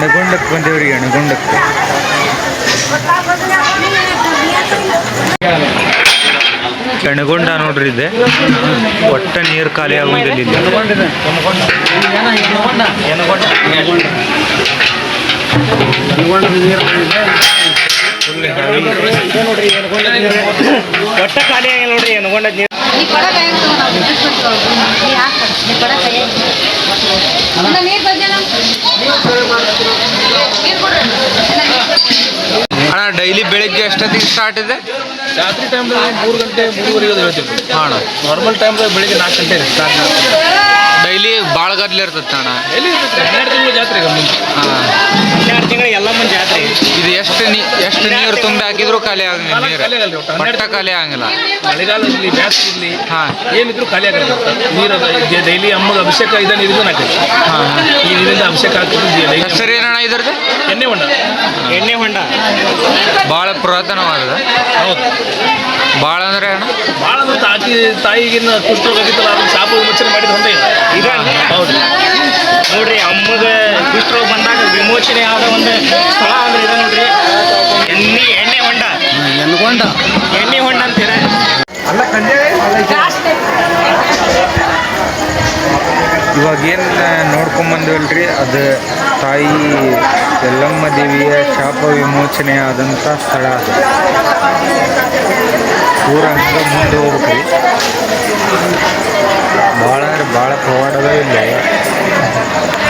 ಅಣಗೊಂಡಕ್ಕೆ ಬಂದೇವ್ರಿ. ಅಣಗೊಂಡಕ್ಕೆ ಅಣಗೊಂಡ ನೋಡ್ರಿ ಇದೆ. ಒಟ್ಟ ನೀರು ಖಾಲಿ ಆಗೋದಿಲ್ಲ ಇಲ್ಲಿ. ಒಟ್ಟ ಖಾಲಿ ಆಗಿಲ್ಲ ನೋಡ್ರಿ ಅಣಗೊಂಡ ನೀರು. ಅಣ್ಣ ಡೈಲಿ ಬೆಳಿಗ್ಗೆ ಎಷ್ಟೊತ್ತಿಗೆ ಸ್ಟಾರ್ಟ್ ಇದೆ? ರಾತ್ರಿ ಟೈಮ್ದಾಗ 3 ಗಂಟೆ 3:30 ಹೇಳ್ತೀವಿ ಅಣ್ಣ. ನಾರ್ಮಲ್ ಟೈಮ್ದಾಗ ಬೆಳಿಗ್ಗೆ 4 ಗಂಟೆ ಸ್ಟಾರ್ಟ್ ಮಾಡ್ತೀವಿ. ಡೈಲಿ ಭಾಳ ಗದ್ಲೆ ಇರ್ತದೆ ಅಣ್ಣ. ಎಲ್ಲಿ ಇರ್ತೈತೆ 12 ತಿಂಗಳು ಜಾತ್ರೆ ಈಗ ಮುಂಚೆ. ಹಾಂ 12 ತಿಂಗಳು ಎಲ್ಲ ಮುಂದೆ ಜಾತ್ರೆ. ಇದು ಎಷ್ಟು ನೀರು ತುಂಬಿ ಹಾಕಿದ್ರು ಖಾಲಿ ಆಗಂಗಿಲ್ಲ. ನೀರು ಖಾಲಿ ಆಗಲ್ಲ ಒಟ್ಟು ಒಟ್ಟ ಖಾಲಿ ಆಗಂಗಿಲ್ಲ. ಮಳೆಗಾಲ ಇರಲಿ ಬ್ಯಾಸ್ಗೆ ಇರಲಿ ಹಾಂ ಏನಿದ್ರು ಖಾಲಿ ಆಗಲ್ಲ ನೀರು. ಡೈಲಿ ಅಮ್ಮಗೆ ಅಭಿಷೇಕ ಇದನ್ನು ಇದನ್ನ ಹಾಕೈತಿ. ಹಾಂ ಈ ಇದರಿಂದ ಅಭಿಷೇಕ ಹಾಕ್ತಿದ್ದು ಹೆಸರು ಏನಣ್ಣ ಇದ್ರದ್ದು? ಎಣ್ಣೆ ಹೊಂಡ. ಎಣ್ಣೆ ಹೊಂಡ ಭಾಳ ಪುರಾತನವಾದ. ಹೌದು ಭಾಳ ಅಂದರೆ ಅಣ್ಣ ಭಾಳ ಅಂದ್ರೆ ತಾಯಿಗಿನ್ನ ಕುಷ್ಠರೋಗಿತ್ತಲ್ಲ ಅದನ್ನ ಶಾಪ ವಿಮೋಚನೆ ಮಾಡಿದ ಹೊಂದ ಈಗ ಹೌದು ನೋಡ್ರಿ ಅಮ್ಮಗ ಕುಷ್ಠರೋಗ ಬಂದಾಗ ವಿಮೋಚನೆ ಆದ ಒಂದು ಸ್ಥಳ ಅಂದ್ರೆ ಇದೆ ನೋಡ್ರಿ. ಎಣ್ಣೆ ಹೊಂಡ. ಎಣ್ಣೆ ಹೊಂಡ ಅಂತೀರ. ಇವಾಗ ಏನು ನೋಡ್ಕೊಂಬಂದ್ವಲ್ರಿ ಅದು ತಾಯಿ ಯಲ್ಲಮ್ಮ ದೇವಿಯ ಶಾಪ ವಿಮೋಚನೆ ಆದಂಥ ಸ್ಥಳ ಅದು. ಪೂರ ಹಂಗೆ ಮುಂದೆ ಹೋಗ್ಬೇಕ್ರಿ. ಭಾಳ ಅಂದ್ರೆ ಭಾಳ ಪವಾಡದ ಇಲ್ಲ.